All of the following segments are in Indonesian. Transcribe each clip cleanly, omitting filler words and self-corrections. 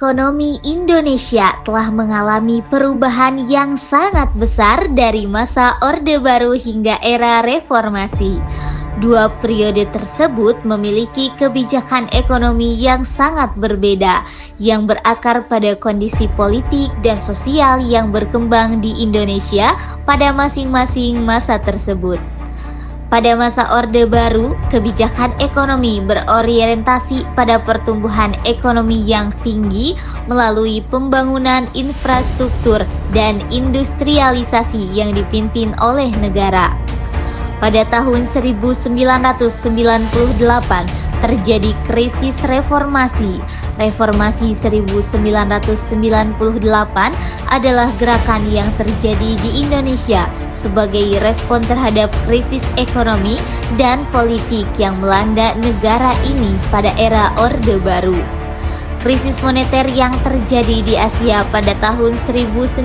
ekonomi Indonesia telah mengalami perubahan yang sangat besar dari masa Orde Baru hingga era reformasi. Dua periode tersebut memiliki kebijakan ekonomi yang sangat berbeda, yang berakar pada kondisi politik dan sosial yang berkembang di Indonesia pada masing-masing masa tersebut. Pada masa Orde Baru, kebijakan ekonomi berorientasi pada pertumbuhan ekonomi yang tinggi melalui pembangunan infrastruktur dan industrialisasi yang dipimpin oleh negara. Pada tahun 1998, terjadi krisis reformasi. Reformasi 1998 adalah gerakan yang terjadi di Indonesia sebagai respon terhadap krisis ekonomi dan politik yang melanda negara ini pada era Orde Baru. Krisis moneter yang terjadi di Asia pada tahun 1997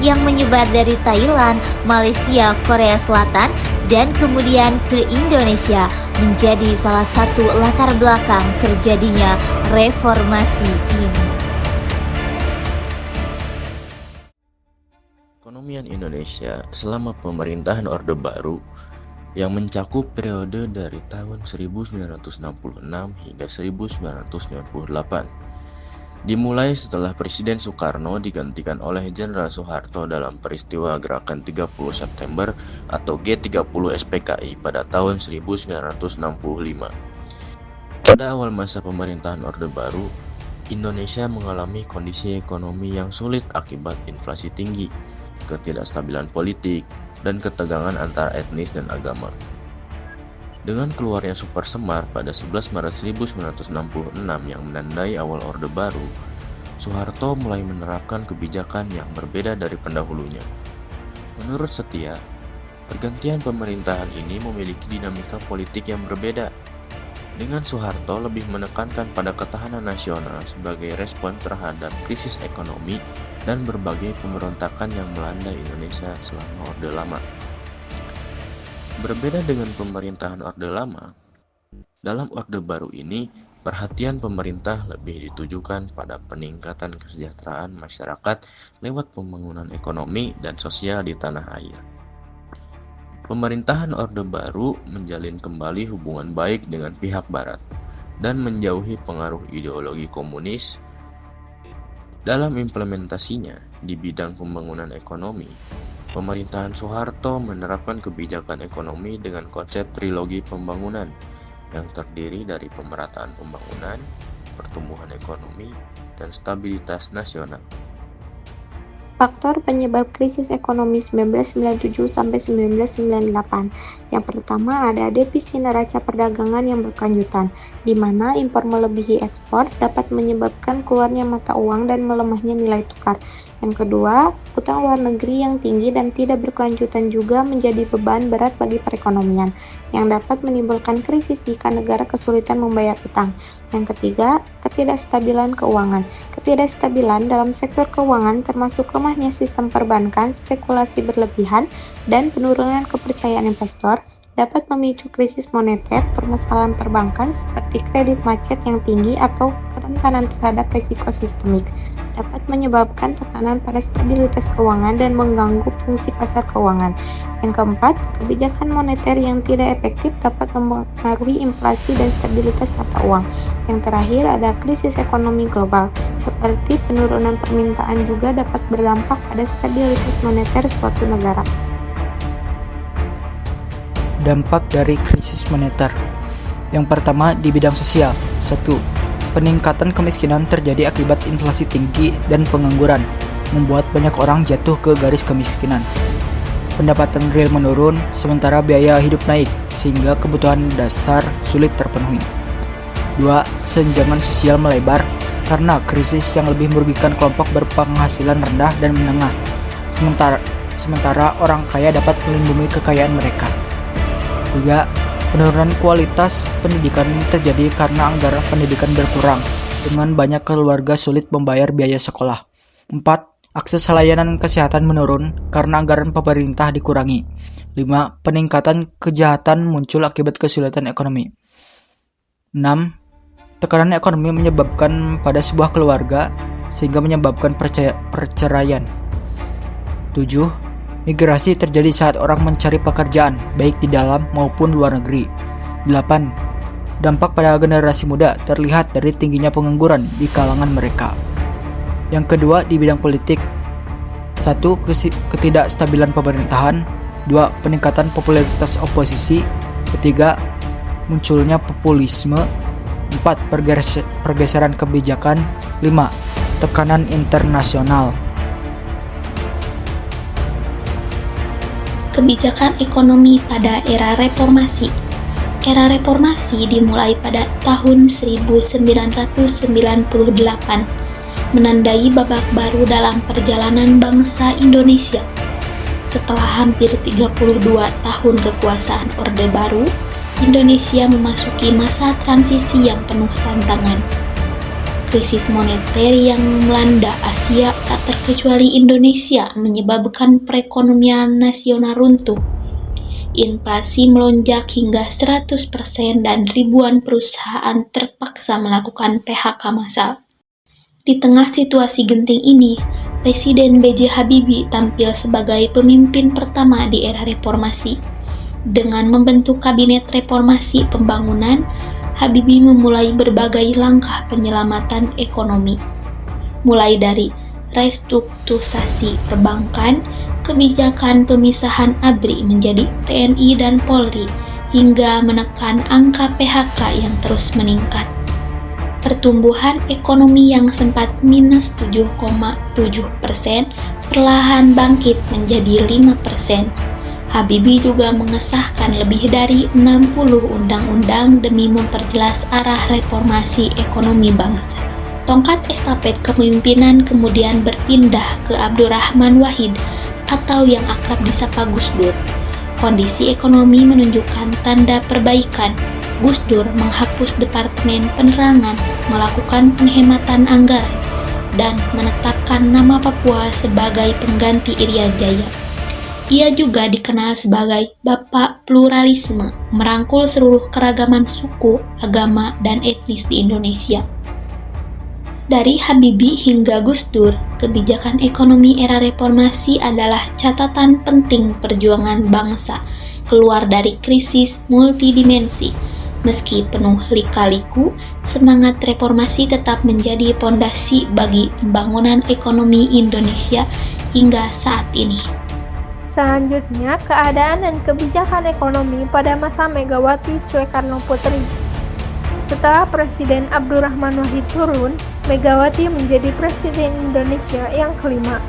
yang menyebar dari Thailand, Malaysia, Korea Selatan, dan kemudian ke Indonesia menjadi salah satu latar belakang terjadinya reformasi ini. Perekonomian Indonesia selama pemerintahan Orde Baru yang mencakup periode dari tahun 1966 hingga 1998. Dimulai setelah Presiden Soekarno digantikan oleh Jenderal Soeharto dalam peristiwa Gerakan 30 September atau G30 SPKI pada tahun 1965. Pada awal masa pemerintahan Orde Baru, Indonesia mengalami kondisi ekonomi yang sulit akibat inflasi tinggi, ketidakstabilan politik, dan ketegangan antar etnis dan agama. Dengan keluarnya Super Semar pada 11 Maret 1966 yang menandai awal Orde Baru, Soeharto mulai menerapkan kebijakan yang berbeda dari pendahulunya. Menurut Setia, pergantian pemerintahan ini memiliki dinamika politik yang berbeda. Dengan Soeharto lebih menekankan pada ketahanan nasional sebagai respon terhadap krisis ekonomi dan berbagai pemberontakan yang melanda Indonesia selama Orde Lama. Berbeda dengan pemerintahan Orde Lama, dalam Orde Baru ini, perhatian pemerintah lebih ditujukan pada peningkatan kesejahteraan masyarakat lewat pembangunan ekonomi dan sosial di tanah air. Pemerintahan Orde Baru menjalin kembali hubungan baik dengan pihak Barat dan menjauhi pengaruh ideologi komunis. Dalam implementasinya di bidang pembangunan ekonomi, pemerintahan Soeharto menerapkan kebijakan ekonomi dengan konsep trilogi pembangunan yang terdiri dari pemerataan pembangunan, pertumbuhan ekonomi, dan stabilitas nasional. Faktor penyebab krisis ekonomi 1997-1998. Yang pertama ada defisit neraca perdagangan yang berkelanjutan, di mana impor melebihi ekspor dapat menyebabkan keluarnya mata uang dan melemahnya nilai tukar. Yang kedua, utang luar negeri yang tinggi dan tidak berkelanjutan juga menjadi beban berat bagi perekonomian, yang dapat menimbulkan krisis jika negara kesulitan membayar utang. Yang ketiga, ketidakstabilan keuangan. Ketidakstabilan dalam sektor keuangan termasuk lemahnya sistem perbankan, spekulasi berlebihan, dan penurunan kepercayaan investor dapat memicu krisis moneter. Permasalahan perbankan seperti kredit macet yang tinggi atau kerentanan terhadap risiko sistemik dapat menyebabkan tekanan pada stabilitas keuangan dan mengganggu fungsi pasar keuangan. Yang keempat, kebijakan moneter yang tidak efektif dapat mempengaruhi inflasi dan stabilitas mata uang. Yang terakhir ada krisis ekonomi global, seperti penurunan permintaan juga dapat berdampak pada stabilitas moneter suatu negara. Dampak dari krisis moneter. Yang pertama di bidang sosial. 1. Peningkatan kemiskinan terjadi akibat inflasi tinggi dan pengangguran, membuat banyak orang jatuh ke garis kemiskinan. Pendapatan real menurun, sementara biaya hidup naik, sehingga kebutuhan dasar sulit terpenuhi. 2. Kesenjangan sosial melebar, karena krisis yang lebih merugikan kelompok berpenghasilan rendah dan menengah, sementara orang kaya dapat melindungi kekayaan mereka. 3. Penurunan kualitas pendidikan terjadi karena anggaran pendidikan berkurang, dengan banyak keluarga sulit membayar biaya sekolah. 4. Akses layanan kesehatan menurun karena anggaran pemerintah dikurangi. 5. Peningkatan kejahatan muncul akibat kesulitan ekonomi. 6. Tekanan ekonomi menyebabkan pada sebuah keluarga sehingga menyebabkan perceraian. 7. Migrasi terjadi saat orang mencari pekerjaan baik di dalam maupun luar negeri. 8. Dampak pada generasi muda terlihat dari tingginya pengangguran di kalangan mereka. Yang kedua, di bidang politik. 1. Ketidakstabilan pemerintahan. 2. Peningkatan popularitas oposisi. 3. Munculnya populisme. 4. Pergeseran kebijakan. 5. Tekanan internasional. Kebijakan ekonomi pada era reformasi. Era reformasi dimulai pada tahun 1998, menandai babak baru dalam perjalanan bangsa Indonesia. Setelah hampir 32 tahun kekuasaan Orde Baru, Indonesia memasuki masa transisi yang penuh tantangan. Krisis moneter yang melanda Asia tak terkecuali Indonesia menyebabkan perekonomian nasional runtuh. Inflasi melonjak hingga 100% dan ribuan perusahaan terpaksa melakukan PHK massal. Di tengah situasi genting ini, Presiden B.J. Habibie tampil sebagai pemimpin pertama di era reformasi. Dengan membentuk Kabinet Reformasi Pembangunan, Habibie memulai berbagai langkah penyelamatan ekonomi, mulai dari restrukturisasi perbankan, kebijakan pemisahan ABRI menjadi TNI dan Polri, hingga menekan angka PHK yang terus meningkat. Pertumbuhan ekonomi yang sempat minus 7,7% perlahan bangkit menjadi 5%. Habibie juga mengesahkan lebih dari 60 undang-undang demi memperjelas arah reformasi ekonomi bangsa. Tongkat estafet kepemimpinan kemudian berpindah ke Abdurrahman Wahid atau yang akrab disapa Gus Dur. Kondisi ekonomi menunjukkan tanda perbaikan. Gus Dur menghapus Departemen Penerangan, melakukan penghematan anggaran, dan menetapkan nama Papua sebagai pengganti Irian Jaya. Ia juga dikenal sebagai Bapak Pluralisme, merangkul seluruh keragaman suku, agama, dan etnis di Indonesia. Dari Habibie hingga Gus Dur, kebijakan ekonomi era reformasi adalah catatan penting perjuangan bangsa keluar dari krisis multidimensi. Meski penuh lika-liku, semangat reformasi tetap menjadi pondasi bagi pembangunan ekonomi Indonesia hingga saat ini. Selanjutnya, keadaan dan kebijakan ekonomi pada masa Megawati Soekarno Putri. Setelah Presiden Abdurrahman Wahid turun, Megawati menjadi Presiden Indonesia yang kelima.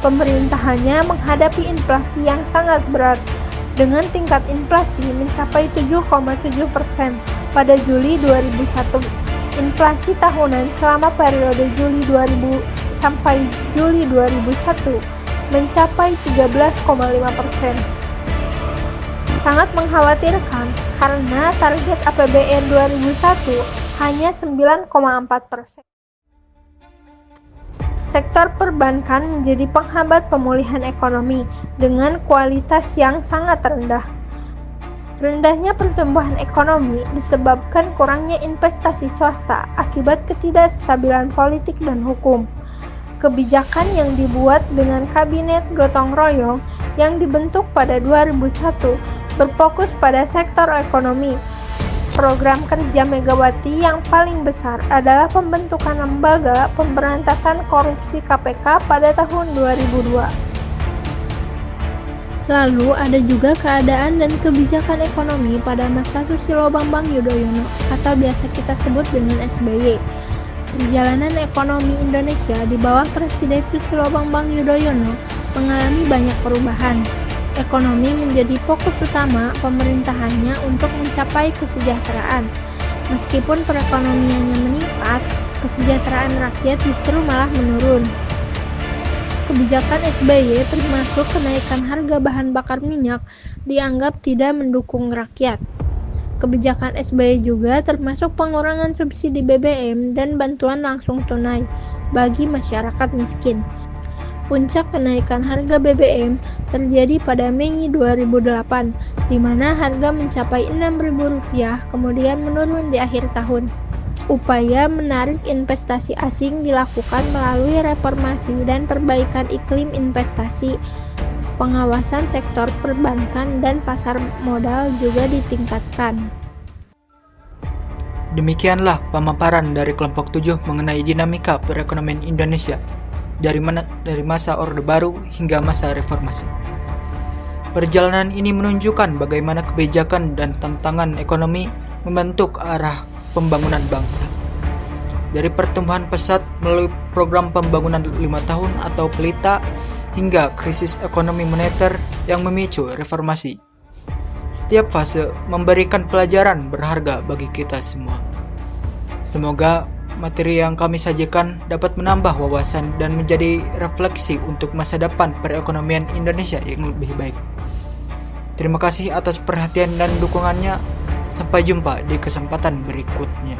Pemerintahannya menghadapi inflasi yang sangat berat, dengan tingkat inflasi mencapai 7,7% pada Juli 2001. Inflasi tahunan selama periode Juli 2000 sampai Juli 2001 mencapai 13,5%. Sangat mengkhawatirkan karena target APBN 2001 hanya 9,4%. Sektor perbankan menjadi penghambat pemulihan ekonomi dengan kualitas yang sangat rendah. Rendahnya pertumbuhan ekonomi disebabkan kurangnya investasi swasta akibat ketidakstabilan politik dan hukum. Kebijakan yang dibuat dengan Kabinet Gotong Royong yang dibentuk pada 2001 berfokus pada sektor ekonomi. Program kerja Megawati yang paling besar adalah pembentukan Lembaga Pemberantasan Korupsi KPK pada tahun 2002. Lalu ada juga keadaan dan kebijakan ekonomi pada masa Susilo Bambang Yudhoyono atau biasa kita sebut dengan SBY. Perjalanan ekonomi Indonesia di bawah Presiden Susilo Bambang Yudhoyono mengalami banyak perubahan. Ekonomi menjadi fokus utama pemerintahannya untuk mencapai kesejahteraan. Meskipun perekonomiannya meningkat, kesejahteraan rakyat justru malah menurun. Kebijakan SBY termasuk kenaikan harga bahan bakar minyak dianggap tidak mendukung rakyat. Kebijakan SBY juga termasuk pengurangan subsidi BBM dan bantuan langsung tunai bagi masyarakat miskin. Puncak kenaikan harga BBM terjadi pada Mei 2008, di mana harga mencapai Rp6.000, kemudian menurun di akhir tahun. Upaya menarik investasi asing dilakukan melalui reformasi dan perbaikan iklim investasi. Pengawasan sektor perbankan dan pasar modal juga ditingkatkan. Demikianlah pemaparan dari kelompok 7 mengenai dinamika perekonomian Indonesia dari masa Orde Baru hingga masa reformasi. Perjalanan ini menunjukkan bagaimana kebijakan dan tantangan ekonomi membentuk arah pembangunan bangsa. Dari pertumbuhan pesat melalui program pembangunan 5 tahun atau PELITA hingga krisis ekonomi moneter yang memicu reformasi. Setiap fase memberikan pelajaran berharga bagi kita semua. Semoga materi yang kami sajikan dapat menambah wawasan dan menjadi refleksi untuk masa depan perekonomian Indonesia yang lebih baik. Terima kasih atas perhatian dan dukungannya. Sampai jumpa di kesempatan berikutnya.